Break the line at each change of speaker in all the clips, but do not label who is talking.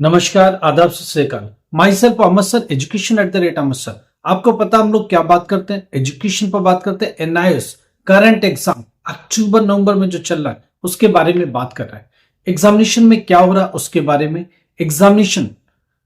नमस्कार, आदाब, सत श्री अकाल। Myself Ahmed sir, education @अहमद सर। आपको पता हम लोग क्या बात करते हैं? एजुकेशन पर बात करते हैं। एनआईएस करंट एग्जाम अक्टूबर नवंबर में जो चल रहा है उसके बारे में बात कर रहा है। एग्जामिनेशन में क्या हो रहा है उसके बारे में, एग्जामिनेशन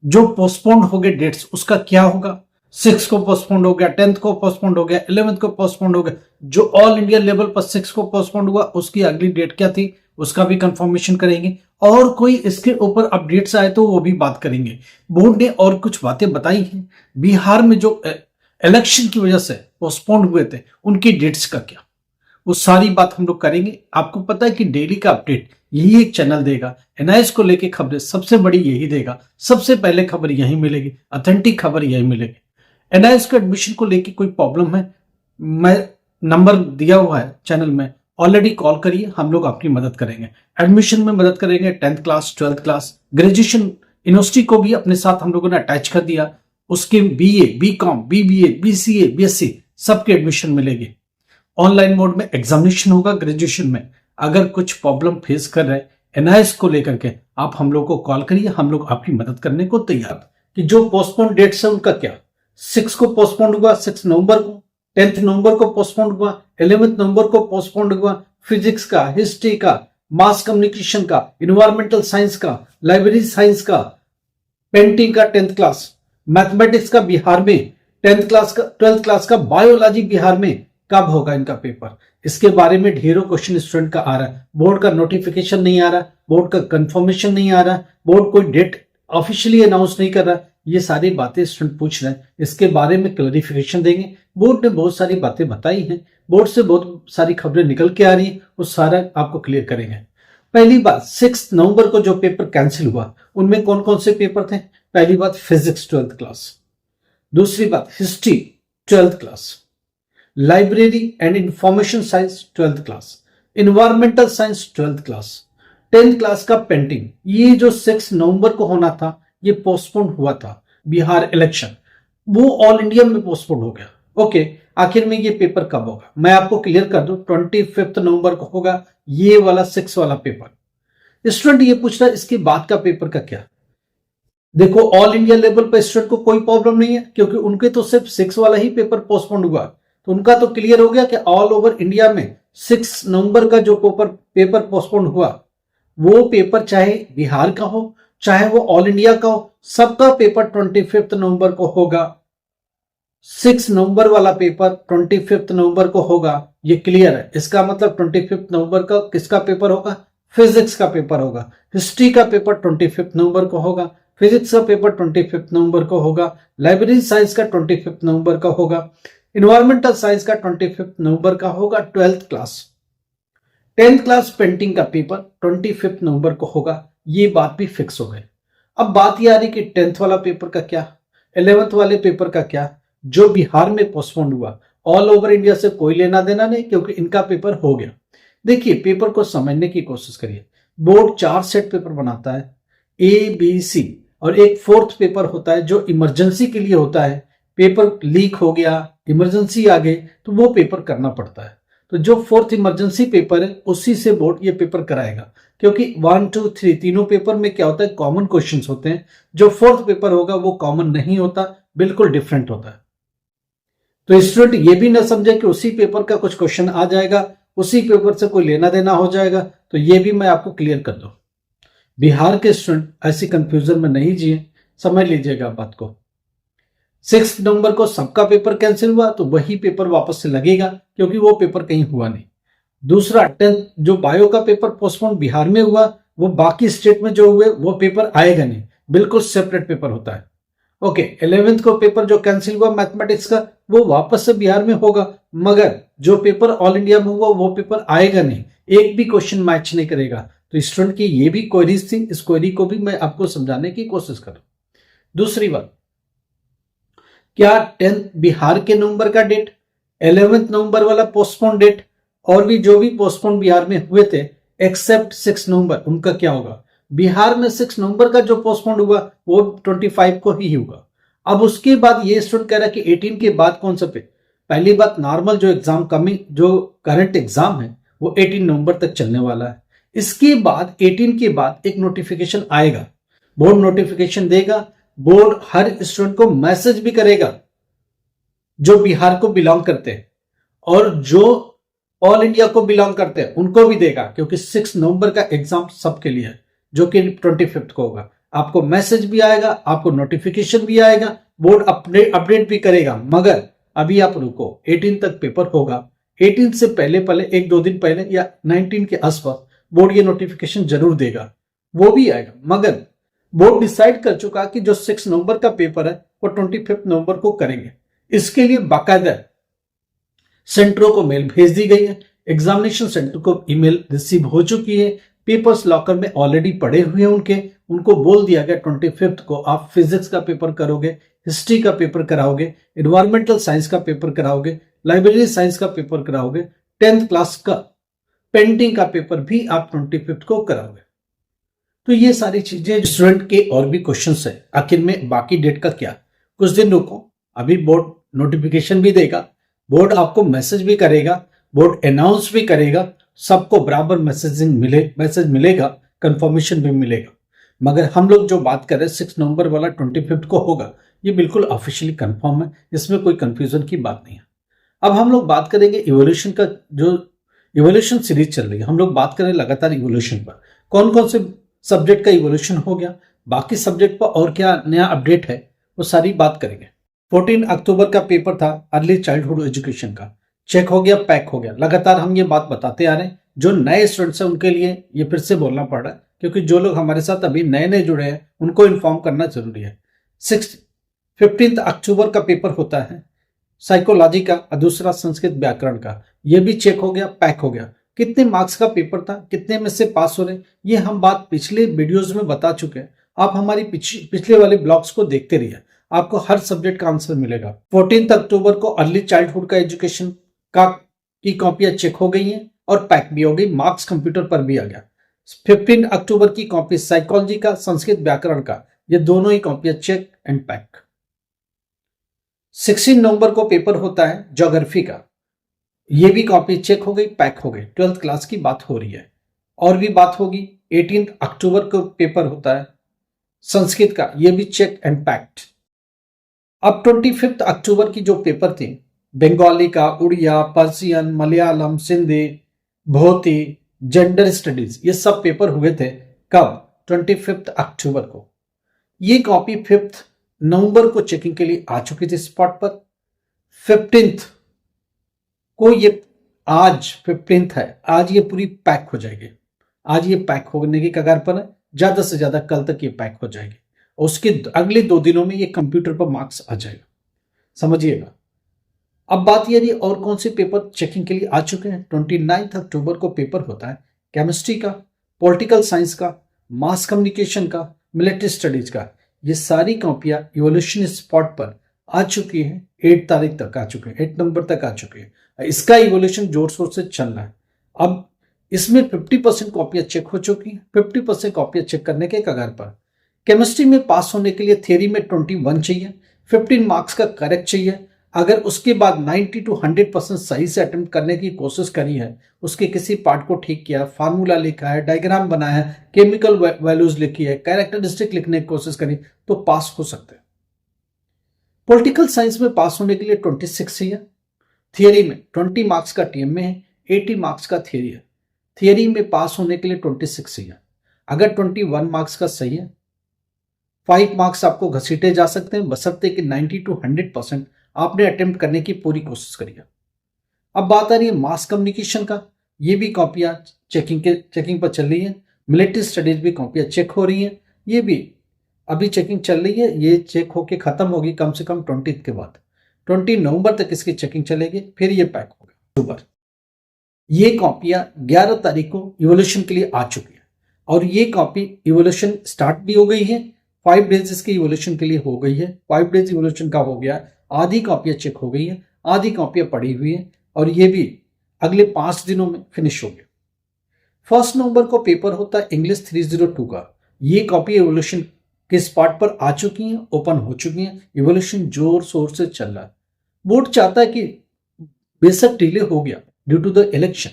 जो पोस्टपोन्ड हो गए डेट्स उसका क्या होगा, 6 को पोस्टपोन्ड हो गया, 10th को पोस्टपोन्ड हो गया, 11th को पोस्टपोन्ड हो गया, जो ऑल इंडिया लेवल पर 6 को पोस्टपोन्ड हुआ उसकी अगली डेट क्या थी उसका भी कंफर्मेशन करेंगे, और कोई इसके ऊपर अपडेट्स आए तो वो भी बात करेंगे। बोर्ड ने और कुछ बातें बताई हैं। बिहार में जो इलेक्शन की वजह से पोस्टपोन्ड हुए थे उनकी डेट्स का क्या, वो सारी बात हम लोग करेंगे। आपको पता है कि डेली का अपडेट यही एक चैनल देगा। एनआईएस को लेके खबरें सबसे बड़ी यही देगा, सबसे पहले खबर यही मिलेगी, ऑथेंटिक खबर यही मिलेगी। एनआईएस के एडमिशन को लेके कोई प्रॉब्लम है, मैं नंबर दिया हुआ है चैनल में, ऑलरेडी कॉल करिए, हम लोग आपकी मदद करेंगे। एडमिशन में मदद करेंगे, 10th class, 12th class, graduation university को भी अपने साथ हम लोगों ने अटैच कर दिया। उसके BA, BCom, BBA, BCA, BSc सबके एडमिशन मिलेगी। ऑनलाइन मोड में एग्जामिनेशन होगा ग्रेजुएशन में। अगर कुछ प्रॉब्लम फेस कर रहे एनआईएस को लेकर के, आप हम लोग को कॉल करिए, हम लोग आपकी मदद करने को तैयार। कि जो पोस्टपोन डेट्स है उनका क्या, 6 को पोस्टपोन हुआ 6 नवंबर को, 10th नवंबर को पोस्टपोन हुआ, 11th नवंबर को पोस्टपोन हुआ। फिजिक्स का, हिस्ट्री का, मास कम्युनिकेशन का, इन्वायरमेंटल साइंस का, लाइब्रेरी साइंस का, पेंटिंग का 10th क्लास, मैथमेटिक्स का बिहार में 10th क्लास का, 12th क्लास का, बायोलॉजी बिहार में कब होगा इनका पेपर, इसके बारे में ढेरों क्वेश्चन स्टूडेंट का आ रहा है। बोर्ड का नोटिफिकेशन नहीं आ रहा, बोर्ड का कंफर्मेशन नहीं आ रहा, बोर्ड कोई डेट ऑफिशियली अनाउंस नहीं कर रहा। ये सारी बातें स्टूडेंट पूछ रहे हैं, इसके बारे में क्लैरिफिकेशन देंगे। बोर्ड ने बहुत सारी बातें बताई हैं, बोर्ड से बहुत सारी खबरें निकल के आ रही हैं, वो सारा आपको क्लियर करेंगे। पहली बात, 6 नवंबर को जो पेपर कैंसिल हुआ उनमें कौन कौन से पेपर थे? पहली बात फिजिक्स 12th क्लास, दूसरी बात history 12th class, library and information science 12th class, environmental science 12th class, 10th class का पेंटिंग। ये जो 6 नवंबर को होना था ये पोस्टपोन हुआ था। बिहार इलेक्शन वो ऑल इंडिया में पोस्टपोन हो गया। ओके, आखिर में ये पेपर कब होगा मैं आपको क्लियर कर दूं, 25 नवंबर को होगा ये वाला 6 वाला पेपर। स्टूडेंट ये पूछ रहा है इसके बाद का पेपर का क्या? देखो, ऑल इंडिया लेवल पर स्टूडेंट को कोई प्रॉब्लम नहीं है, क्योंकि उनके तो सिर्फ 6 वाला ही पेपर पोस्टपोन हुआ, तो उनका तो क्लियर हो गया कि ऑल ओवर इंडिया में 6 नवंबर का जो पेपर पोस्टपोन हुआ वो पेपर चाहे बिहार का हो चाहे वो ऑल इंडिया का हो, सबका पेपर 25 नवंबर को होगा। 6 नवंबर वाला पेपर 25 नवंबर को होगा, ये क्लियर है। इसका मतलब 25 नवंबर का किसका पेपर होगा? फिजिक्स का पेपर होगा। हिस्ट्री का पेपर 25 नवंबर को होगा, फिजिक्स का पेपर 25 नवंबर को होगा, लाइब्रेरी साइंस का 25 नवंबर का होगा, इन्वायरमेंटल साइंस का 25 नवंबर का होगा। 12th class, 10th class painting का पेपर 25 नवंबर को होगा। ये बात भी फिक्स हो गई। अब बात ये आ रही कि 10th वाला पेपर का क्या, 11th वाले पेपर का क्या, जो बिहार में पोस्टपोन हुआ। ऑल ओवर इंडिया से कोई लेना देना नहीं, क्योंकि इनका पेपर हो गया। देखिए, पेपर को समझने की कोशिश करिए। बोर्ड 4 सेट पेपर बनाता है, ए बी सी, और एक 4th पेपर होता है जो इमरजेंसी के लिए होता है। पेपर लीक हो गया, इमरजेंसी आ गई, तो वो पेपर करना पड़ता है। तो जो 4th इमरजेंसी पेपर है उसी से बोर्ड ये पेपर कराएगा, क्योंकि 1, 2, 3 तीनों पेपर में क्या होता है, कॉमन क्वेश्चंस होते हैं। जो 4th पेपर होगा वो कॉमन नहीं होता, बिल्कुल डिफरेंट होता है। तो स्टूडेंट ये भी ना समझे कि उसी पेपर का कुछ क्वेश्चन आ जाएगा, उसी पेपर से कोई लेना देना हो जाएगा। तो ये भी मैं आपको क्लियर कर दूं। बिहार के स्टूडेंट ऐसी कंफ्यूजन में नहीं जिए, समझ लीजिएगा बात को। 6 नवंबर को सबका पेपर कैंसिल हुआ तो वही पेपर वापस से लगेगा, क्योंकि वो पेपर कहीं हुआ नहीं। दूसरा, 10th जो बायो का पेपर पोस्टपोन बिहार में हुआ, वो बाकी स्टेट में जो हुए वो पेपर आएगा नहीं, बिल्कुल सेपरेट पेपर होता है। ओके, 11th को पेपर जो कैंसिल हुआ मैथमेटिक्स का, वो वापस से बिहार में होगा, मगर जो पेपर ऑल इंडिया में हुआ वो पेपर आएगा नहीं, एक भी क्वेश्चन मैच नहीं करेगा। तो स्टूडेंट की ये भी क्वेरीज थी, इस क्वेरी को भी मैं आपको समझाने की कोशिश करूं। दूसरी बात, क्या 10th बिहार के नवंबर का डेट, 11th नवंबर वाला पोस्टपोन डेट, और भी जो भी पोस्टपोन बिहार में हुए थे एक्सेप्ट 6 नवंबर, उनका क्या होगा? बिहार में 6 नवंबर का जो पोस्टपोन हुआ वो 25 को ही होगा। अब उसके बाद ये स्टूडेंट कह रहा है कि 18 के बाद कौन सा पे? पहली बात, नॉर्मल जो एग्जाम कमिंग जो करंट एग्जाम है वो 18 नवंबर तक चलने वाला है। इसके बाद 18 के बाद एक नोटिफिकेशन आएगा, बोर्ड नोटिफिकेशन देगा, बोर्ड हर स्टूडेंट को मैसेज भी करेगा जो बिहार को बिलोंग करते हैं, और जो ऑल इंडिया को बिलोंग करते हैं उनको भी देगा, क्योंकि 6 नवंबर का एग्जाम सबके लिए है जो कि 25 को होगा। आपको मैसेज भी आएगा, आपको नोटिफिकेशन भी आएगा, बोर्ड अपडेट भी करेगा। मगर अभी आप रुको, 18 तक पेपर होगा। 18 से पहले पहले 1-2 दिन पहले या 19 के आसपास बोर्ड ये नोटिफिकेशन जरूर देगा, वो भी आएगा। मगर बोर्ड डिसाइड कर चुका कि जो 6 नवंबर का पेपर है वो 25 नवंबर को करेंगे। इसके लिए बाकायदा सेंटरों को मेल भेज दी गई है, एग्जामिनेशन सेंटर को ईमेल रिसीव हो चुकी है, पेपर्स लॉकर में ऑलरेडी पड़े हुए हैं उनको बोल दिया गया 25 को आप फिजिक्स का पेपर करोगे, हिस्ट्री का पेपर कराओगे, एनवायरमेंटल साइंस का पेपर कराओगे, लाइब्रेरी साइंस का पेपर कराओगे, 10th क्लास का पेंटिंग का पेपर भी आप 25 को कराओगे। तो ये सारी चीजें स्टूडेंट के और भी क्वेश्चंस है, आखिर में बाकी डेट का क्या? कुछ दिन रुको, अभी बोर्ड नोटिफिकेशन भी देगा, बोर्ड आपको मैसेज भी करेगा, बोर्ड अनाउंस भी करेगा, सबको बराबर मैसेज मिलेगा, कंफर्मेशन भी मिलेगा। मगर हम लोग जो बात कर रहे हैं 6 नवंबर वाला 25 को होगा, ये बिल्कुल ऑफिशियली कंफर्म है, इसमें कोई कंफ्यूजन की बात नहीं है। अब हम लोग बात करेंगे इवोल्यूशन का, जो इवोल्यूशन सीरीज चल रही है, हम लोग बात करें लगातार इवोल्यूशन पर, कौन कौन से सब्जेक्ट का इवोल्यूशन हो गया, बाकी सब्जेक्ट पर और क्या नया अपडेट है, वो सारी बात करेंगे। 14 अक्टूबर का पेपर था अर्ली चाइल्डहुड एजुकेशन का, चेक हो गया, पैक हो गया। लगातार हम ये बात बताते आ रहे हैं, जो नए स्टूडेंट्स हैं उनके लिए ये फिर से बोलना पड़ रहा है, क्योंकि जो लोग हमारे साथ अभी नए नए जुड़े हैं उनको इन्फॉर्म करना जरूरी है। 15 अक्टूबर का पेपर होता है साइकोलॉजी का और दूसरा संस्कृत व्याकरण का, ये भी चेक हो गया, पैक हो गया। कितने मार्क्स का पेपर था, कितने में से पास हो रहे, ये हम बात पिछले वीडियोस में बता चुके हैं। आप हमारी पिछले वाले ब्लॉग्स को देखते रहिए, आपको हर सब्जेक्ट का आंसर मिलेगा। 14 अक्टूबर को अर्ली चाइल्डहुड का एजुकेशन की कॉपियां चेक हो गई हैं और पैक भी हो गई, मार्क्स कंप्यूटर पर भी आ गया। 15 अक्टूबर की कॉपी साइकोलॉजी का, संस्कृत व्याकरण का, ये दोनों ही कॉपियां चेक एंड पैक। 16 नवंबर को पेपर होता है ज्योग्राफी का, ये भी कॉपी चेक हो गई, पैक हो गई। 12th क्लास की बात हो रही है, और भी बात होगी। 18 अक्टूबर को पेपर होता है संस्कृत का, ये भी चेक एंड पैक्ड। अब 25 अक्टूबर की जो पेपर थी, बंगाली का, Odia, Persian, Malayalam, Sindhi, Bhoti, gender studies, ये सब पेपर हुए थे कब? 25 अक्टूबर को। ये कॉपी 5 नवंबर को चेकिंग के लिए आ चुकी थी स्पॉट पर। 15 को ये, आज 15 है, आज ये पूरी पैक हो जाएगी। आज ये पैक होने की कगार पर है, ज्यादा से ज्यादा कल तक ये पैक हो जाएगी। उसके अगले 2 दिनों में ये कंप्यूटर पर मार्क्स आ जाएगा, समझिएगा। अब बात ये रही और कौन से पेपर चेकिंग के लिए आ चुके हैं। 29 अक्टूबर को पेपर होता है केमिस्ट्री का, पॉलिटिकल साइंस का, मास कम्युनिकेशन का, मिलिट्री स्टडीज का। ये सारी कॉपियां इवोल्यूशन स्पॉट पर आ चुकी हैं, 8 तारीख तक आ चुके हैं, 8 नवंबर तक आ चुके हैं। इसका इवोल्यूशन जोर शोर से चल रहा है। अब इसमें 50% कॉपियां चेक हो चुकी हैं, 50% कॉपियां चेक करने के कगार पर। केमिस्ट्री में पास होने के लिए थियरी में 21 चाहिए, 15 मार्क्स का करेक्ट चाहिए। अगर उसके बाद 90 to 100% सही से अटेम्प्ट करने की कोशिश करी है, उसके किसी पार्ट को ठीक किया, फार्मूला लिखा है, डायग्राम बनाया है, केमिकल वैल्यूज लिखी है, कैरेक्टरिस्टिक लिखने की कोशिश करी, तो पास हो सकते हैं। पॉलिटिकल साइंस में पास होने के लिए 26 चाहिए। थियरी में 20 मार्क्स का टीएम में है, 80 मार्क्स का थियरी है। थियरी में पास होने के लिए 26 चाहिए। अगर 21 मार्क्स का सही है, 5 मार्क्स आपको घसीटे जा सकते हैं, बशर्ते कि 90 to 100% आपने अटेम्प्ट करने की पूरी कोशिश करी है। अब बात आ रही है मास कम्युनिकेशन का, ये भी कॉपियां चेकिंग पर चल रही है। मिलिट्री स्टडीज भी कॉपियां चेक हो रही हैं, ये भी अभी चेकिंग चल रही है। ये चेक होके खत्म होगी कम से कम 20 के बाद, 20 नवंबर तक इसकी चेकिंग चलेगी, फिर ये पैक होगा अक्टूबर। ये कॉपियां 11 तारीख को इवोल्यूशन के लिए आ चुकी है, और ये कॉपी इवोल्यूशन स्टार्ट भी हो गई है। 5 डेज इसकी इवोल्यूशन के लिए हो गई है, 5 डेज इवोल्यूशन का हो गया। आधी कॉपियां चेक हो गई है, आधी कॉपियां पड़ी हुई है, और ये भी अगले 5 दिनों में फिनिश हो गया। 1 नवंबर को पेपर होता है इंग्लिश 302 का। ये कॉपी इवोल्यूशन के स्पॉट पर आ चुकी हैं, ओपन हो चुकी हैं, इवोल्यूशन जोर शोर से चल रहा है। बोर्ड चाहता है कि बेशक डिले हो गया ड्यू टू द इलेक्शन,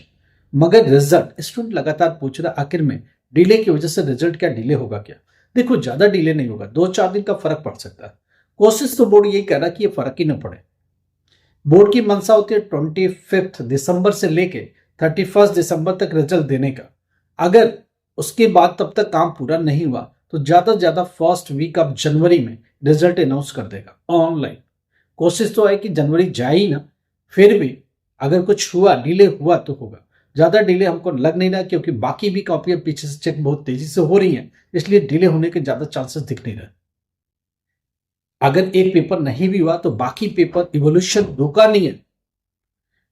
मगर रिजल्ट, स्टूडेंट लगातार पूछ रहा आखिर में डिले की वजह से रिजल्ट क्या डिले होगा क्या? देखो ज्यादा डिले नहीं होगा, 2-4 दिन का फर्क पड़ सकता है। कोशिश तो बोर्ड यही कह रहा है कि ये फर्क ही ना पड़े। बोर्ड की मंशा होती है 25 दिसंबर से लेके 31 दिसंबर तक रिजल्ट देने का। अगर उसके बाद तब तक काम पूरा नहीं हुआ तो ज्यादा से ज्यादा फर्स्ट वीक ऑफ जनवरी में रिजल्ट अनाउंस कर देगा ऑनलाइन। कोशिश तो है कि जनवरी जाए ही ना, फिर भी अगर कुछ हुआ, डिले हुआ तो होगा। ज्यादा डिले हमको लग नहीं रहा, क्योंकि बाकी भी कॉपियां पीछे से चेक बहुत तेजी से हो रही हैं, इसलिए डिले होने के ज्यादा चांसेस दिख नहीं रहे। अगर एक पेपर नहीं भी हुआ तो बाकी पेपर इवोल्यूशन रुका नहीं है,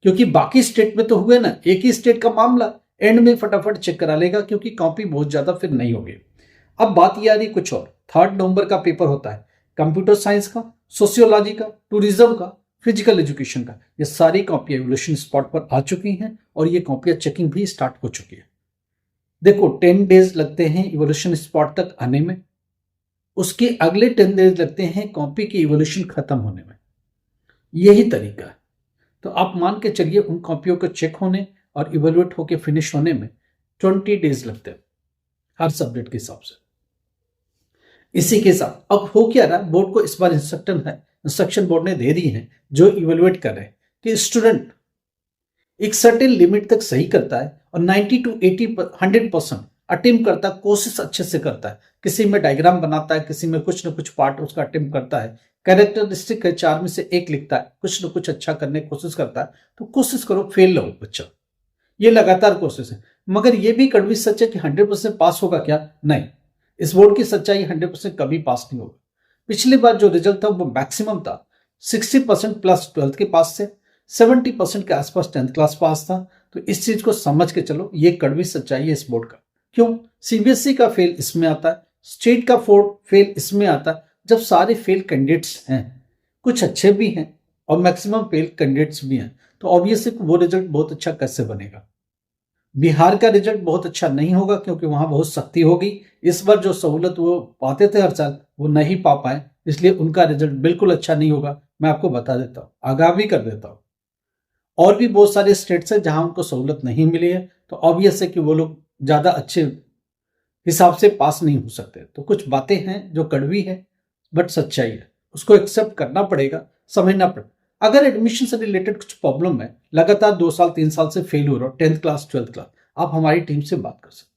क्योंकि बाकी स्टेट में तो हुए ना, एक ही स्टेट का मामला एंड में फटाफट चेक करा लेगा, क्योंकि कॉपी बहुत ज्यादा फिर नहीं होगी। अब बात यह आ रही कुछ और, 3 नवंबर का पेपर होता है कंप्यूटर साइंस का, सोशियोलॉजी का, टूरिज्म का, फिजिकल एजुकेशन का। ये सारी कॉपियां इवोल्यूशन स्पॉट पर आ चुकी हैं और ये कॉपियां चेकिंग भी स्टार्ट हो चुकी है। देखो 10 डेज लगते हैं इवोल्यूशन स्पॉट तक आने में, उसके अगले 10 डेज लगते हैं कॉपी की इवोल्यूशन खत्म होने में। यही तरीका है। तो आप मान के चलिए उन कॉपियों को चेक होने और इवेल्युएट होके फिनिश होने में 20 डेज लगते हैं हर सब्जेक्ट के हिसाब से। इसी के साथ अब हो क्या रहा, बोर्ड को इस बार इंस्ट्रक्शन बोर्ड ने दे दी है जो इवेल्युएट कर रहे हैं कि स्टूडेंट एक सर्टेन लिमिट तक सही करता है और 90 to 100% अटेम्प्ट करता है, कोशिश अच्छे से करता है। किसी में डायग्राम बनाता है, किसी में कुछ ना कुछ पार्ट उसका अटेम्प्ट करता है, कैरेक्टरिस्टिक है 4 में से 1 लिखता है, कुछ ना कुछ अच्छा करने की कोशिश करता है। तो कोशिश करो फेल हो बच्चा, ये लगातार कोशिश है। मगर ये भी कड़वी सच है कि 100% पास होगा क्या? नहीं, इस बोर्ड की सच्चाई 100% कभी पास नहीं होगा। पिछली बार जो रिजल्ट था वो मैक्सिमम था 60% प्लस 12th के पास से, 70% के आसपास 10th क्लास पास था। तो इस चीज को समझ के चलो, ये कड़वी सच्चाई है इस बोर्ड का। क्यों? सीबीएसई का फेल इसमें आता है, स्टेट का फेल इसमें आता है। जब सारे फेल कैंडिडेट्स हैं, कुछ अच्छे भी हैं और मैक्सिमम फेल कैंडिडेट्स भी हैं, तो ऑब्वियसली वो रिजल्ट बहुत अच्छा कैसे बनेगा? बिहार का रिजल्ट बहुत अच्छा नहीं होगा, क्योंकि वहां बहुत सख्ती होगी। इस बार जो सहूलत वो पाते थे हर साल, वो नहीं पा पाए, इसलिए उनका रिजल्ट बिल्कुल अच्छा नहीं होगा। मैं आपको बता देता हूँ, आगाह भी कर देता हूँ। और भी बहुत सारे स्टेट्स हैं जहां उनको सहूलत नहीं मिली है, तो ऑब्वियस है कि वो लोग ज्यादा अच्छे हिसाब से पास नहीं हो सकते। तो कुछ बातें हैं जो कड़वी है बट सच्चाई है, उसको एक्सेप्ट करना पड़ेगा, समझना पड़ेगा। अगर एडमिशन से रिलेटेड कुछ प्रॉब्लम है, लगातार 2 साल 3 साल से फेल हो रहा हो 10th क्लास 12th क्लास, आप हमारी टीम से बात कर सकते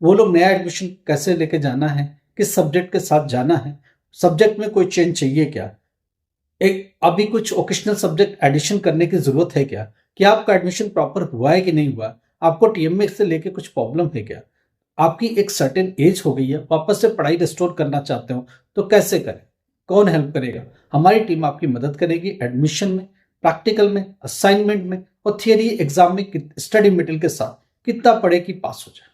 हो। वो लोग नया एडमिशन कैसे लेके जाना है, किस सब्जेक्ट के साथ जाना है, सब्जेक्ट में कोई चेंज चाहिए क्या, एक अभी कुछ ओकेशनल सब्जेक्ट एडिशन करने की जरूरत है क्या आपका एडमिशन प्रॉपर हुआ है कि नहीं हुआ, आपको टीएमए से लेके कुछ प्रॉब्लम है क्या, आपकी एक सर्टेन एज हो गई है, वापस से पढ़ाई रिस्टोर करना चाहते हो तो कैसे करें, कौन हेल्प करेगा? हमारी टीम आपकी मदद करेगी एडमिशन में, प्रैक्टिकल में, असाइनमेंट में और थियरी एग्जाम में स्टडी मटेरियल के साथ कितना पढ़े कि पास हो जाए।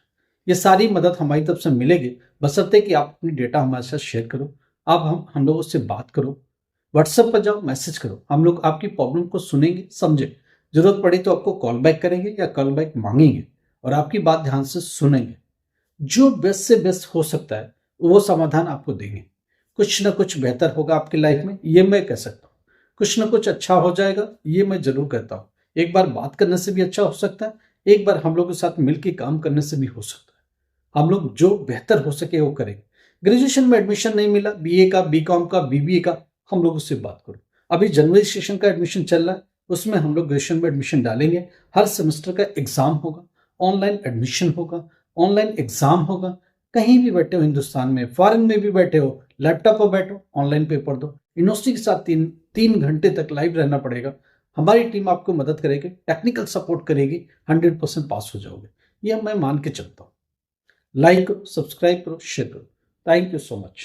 ये सारी मदद हमारी तरफ से मिलेगी, बशर्ते कि आप अपनी डेटा हमारे साथ शेयर करो, आप हम लोगों से बात करो, व्हाट्सएप पर जाओ, मैसेज करो, हम लोग आपकी प्रॉब्लम को सुनेंगे, समझे, जरूरत पड़ी तो आपको कॉल बैक करेंगे या कॉल बैक मांगेंगे और आपकी बात ध्यान से सुनेंगे। जो बेस्ट से बेस्ट हो सकता है वो समाधान आपको देंगे। कुछ ना कुछ बेहतर होगा आपकी लाइफ में, ये मैं कह सकता हूँ। कुछ ना कुछ अच्छा हो जाएगा, ये मैं जरूर कहता हूँ। एक बार बात करने से भी अच्छा हो सकता है, एक बार हम लोग के साथ मिलकर काम करने से भी हो सकता है। हम लोग जो बेहतर हो सके वो करेंगे। ग्रेजुएशन में एडमिशन नहीं मिला, बीए का, बीकॉम का, बीबीए का, हम लोग उससे बात करो। अभी जनवरी सेशन का एडमिशन चल रहा है, उसमें हम लोग ग्रेजुएशन में एडमिशन डालेंगे। हर सेमेस्टर का एग्जाम होगा, ऑनलाइन एडमिशन होगा, ऑनलाइन एग्जाम होगा। कहीं भी बैठे हो हिंदुस्तान में, फॉरेन में भी बैठे हो, लैपटॉप पर बैठो, ऑनलाइन पेपर दो। यूनिवर्सिटी के साथ 3 घंटे तक लाइव रहना पड़ेगा। हमारी टीम आपको मदद करेगी, टेक्निकल सपोर्ट करेगी, 100% पास हो जाओगे, ये मैं मान के चलता हूँ। लाइक करो, सब्सक्राइब करो, शेयर करो। Thank you so much.